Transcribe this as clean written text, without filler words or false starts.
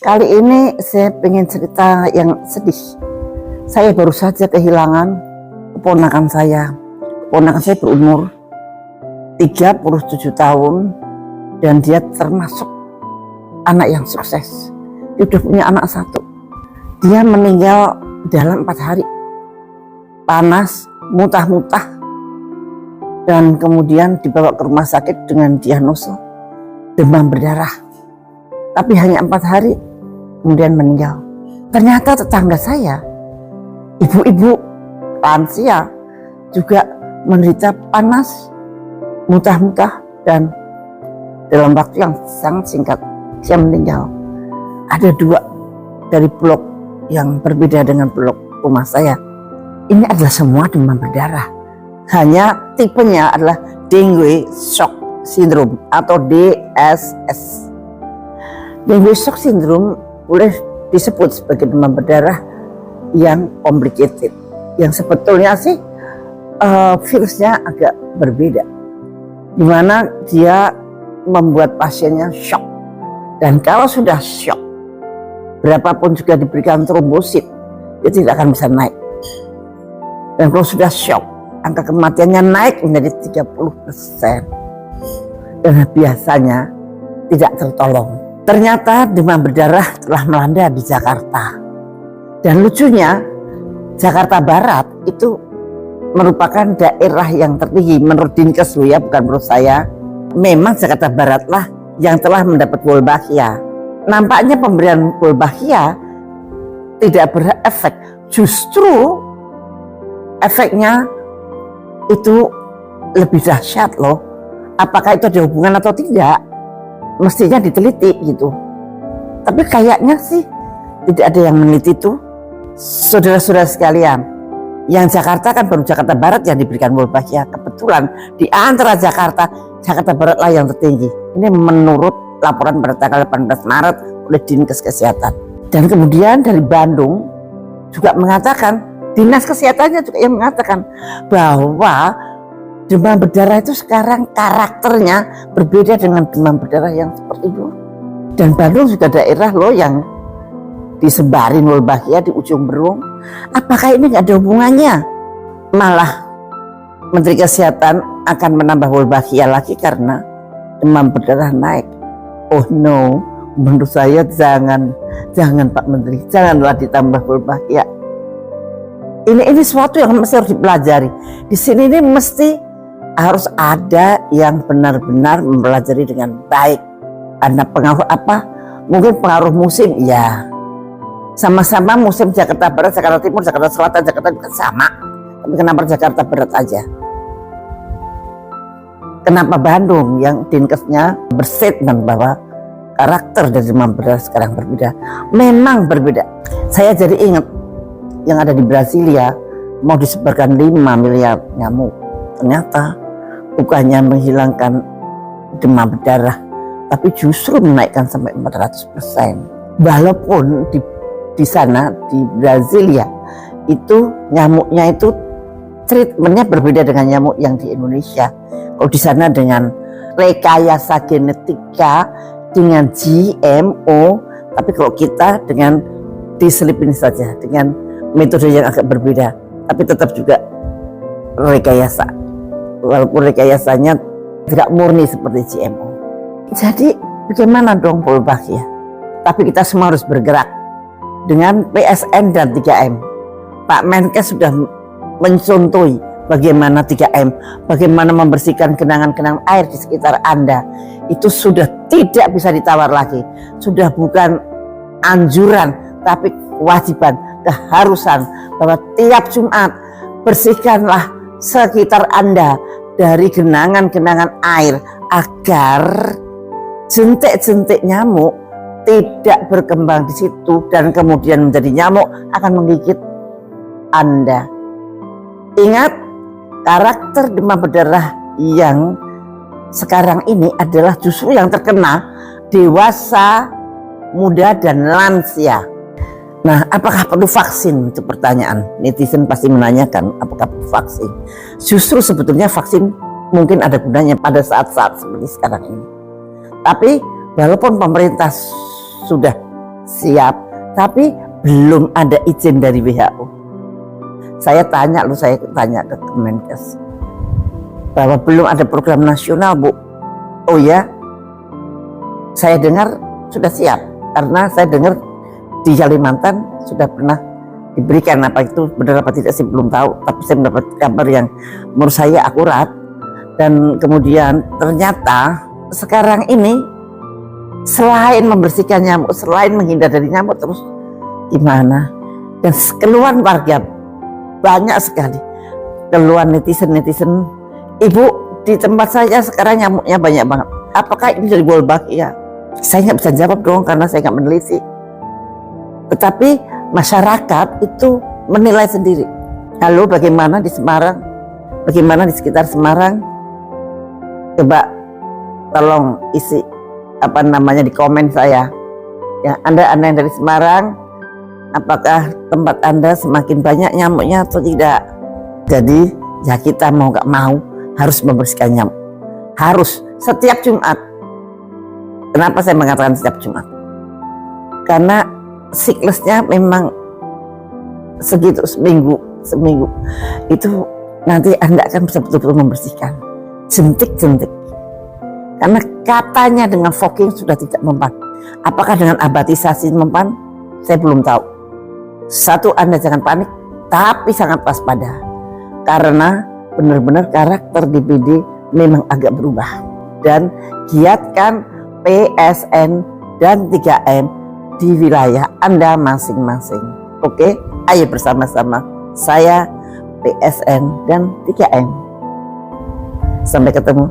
Kali ini saya ingin cerita yang sedih. Saya baru saja kehilangan keponakan saya. Keponakan saya berumur 37 tahun dan dia termasuk anak yang sukses. Dia sudah punya anak satu. Dia meninggal dalam 4 hari. Panas, muntah-muntah, dan kemudian dibawa ke rumah sakit dengan diagnosa demam berdarah. Tapi hanya 4 hari kemudian meninggal. Ternyata tetangga saya, ibu-ibu lansia, juga menderita panas, muntah-muntah, dan dalam waktu yang sangat singkat dia meninggal. Ada 2 dari blok yang berbeda dengan blok rumah saya. Ini adalah semua demam berdarah. Hanya tipenya adalah dengue shock syndrome atau DSS. Dengue shock syndrome boleh disebut sebagai demam berdarah yang complicated, yang sebetulnya sih virusnya agak berbeda, di mana dia membuat pasiennya shock, dan kalau sudah shock, berapapun juga diberikan trombosit, dia tidak akan bisa naik. Dan kalau sudah shock, angka kematiannya naik menjadi 30%, dan biasanya tidak tertolong. Ternyata demam berdarah telah melanda di Jakarta. Dan lucunya, Jakarta Barat itu merupakan daerah yang tertinggi menurut Dinkes loh ya, bukan menurut saya. Memang Jakarta Baratlah yang telah mendapat Wolbachia. Nampaknya pemberian Wolbachia tidak berefek. Justru efeknya itu lebih dahsyat loh. Apakah itu ada hubungan atau tidak? Mestinya diteliti gitu. Tapi kayaknya sih tidak ada yang meneliti itu. Saudara-saudara sekalian, yang Jakarta kan baru Jakarta Barat yang diberikan Wolbachia. Kebetulan di antara Jakarta Barat lah yang tertinggi. Ini menurut laporan pada tanggal 18 Maret oleh Dinkes Kesehatan. Dan kemudian dari Bandung juga mengatakan, Dinas Kesehatannya juga yang mengatakan bahwa demam berdarah itu sekarang karakternya berbeda dengan demam berdarah yang seperti dulu. Dan Bandung juga daerah loh yang disebarin Wolbachia di ujung Berung. Apakah ini nggak ada hubungannya? Malah Menteri Kesehatan akan menambah Wolbachia lagi karena demam berdarah naik. Oh no, menurut saya jangan Pak Menteri, janganlah ditambah Wolbachia. Ini suatu yang mesti harus dipelajari. Di sini ini mesti harus ada yang benar-benar mempelajari dengan baik. Karena pengaruh apa? Mungkin pengaruh musim, ya. Sama-sama musim Jakarta Barat, Jakarta Timur, Jakarta Selatan, Jakarta kan sama. Tapi kenapa Jakarta Barat aja? Kenapa Bandung yang Dinkesnya berstatement bahwa karakter dari demam berdarah sekarang berbeda? Memang berbeda. Saya jadi ingat yang ada di Brasilia mau disebarkan 5 miliar nyamuk. Ternyata bukannya menghilangkan demam berdarah, tapi justru menaikkan sampai 400%. Walaupun di sana di Brasilia itu nyamuknya itu treatmentnya berbeda dengan nyamuk yang di Indonesia. Kalau di sana dengan rekayasa genetika, dengan GMO, tapi kalau kita dengan diselipin saja dengan metode yang agak berbeda, tapi tetap juga rekayasa. Walaupun rekayasanya tidak murni seperti GMO. Jadi bagaimana dong Wolbachia? Tapi kita semua harus bergerak dengan PSN dan 3M. Pak Menkes sudah mencontohi bagaimana 3M, bagaimana membersihkan genangan-genangan air di sekitar Anda. Itu sudah tidak bisa ditawar lagi. Sudah bukan anjuran, tapi kewajiban, keharusan bahwa tiap Jumat bersihkanlah sekitar Anda dari genangan-genangan air agar jentik-jentik nyamuk tidak berkembang di situ dan kemudian menjadi nyamuk akan menggigit Anda. Ingat, karakter demam berdarah yang sekarang ini adalah justru yang terkena dewasa, muda, dan lansia. Nah, apakah perlu vaksin? Itu pertanyaan. Netizen pasti menanyakan, apakah perlu vaksin? Justru sebetulnya vaksin mungkin ada gunanya pada saat-saat seperti sekarang ini. Tapi walaupun pemerintah sudah siap, tapi belum ada izin dari WHO. Saya tanya ke Kemenkes bahwa belum ada program nasional, Bu. Oh ya, saya dengar sudah siap, karena saya dengar di Kalimantan sudah pernah diberikan. Apa itu benar apa tidak saya belum tahu, tapi saya mendapat kabar yang menurut saya akurat. Dan kemudian ternyata sekarang ini selain membersihkan nyamuk, selain menghindar dari nyamuk, terus gimana? Dan keluhan warga banyak sekali, keluhan netizen, Ibu, di tempat saya sekarang nyamuknya banyak banget, apakah ini dari Wolbachia? Saya nggak bisa jawab dong, karena saya nggak meneliti. Tetapi masyarakat itu menilai sendiri. Lalu bagaimana di Semarang? Bagaimana di sekitar Semarang? Coba tolong isi di komen saya. Ya, Anda yang dari Semarang, apakah tempat Anda semakin banyak nyamuknya atau tidak? Jadi ya kita mau nggak mau harus membersihkan nyamuk. Harus setiap Jumat. Kenapa saya mengatakan setiap Jumat? Karena siklusnya memang segitu, seminggu itu nanti Anda akan betul-betul membersihkan jentik-jentik. Karena katanya dengan fogging sudah tidak mempan. Apakah dengan abatisasi mempan? Saya belum tahu. Satu, Anda jangan panik, tapi sangat waspada, karena benar-benar karakter DBD memang agak berubah. Dan giatkan PSN dan 3M di wilayah Anda masing-masing. Oke, ayo bersama-sama. Saya PSN dan 3M. Sampai ketemu.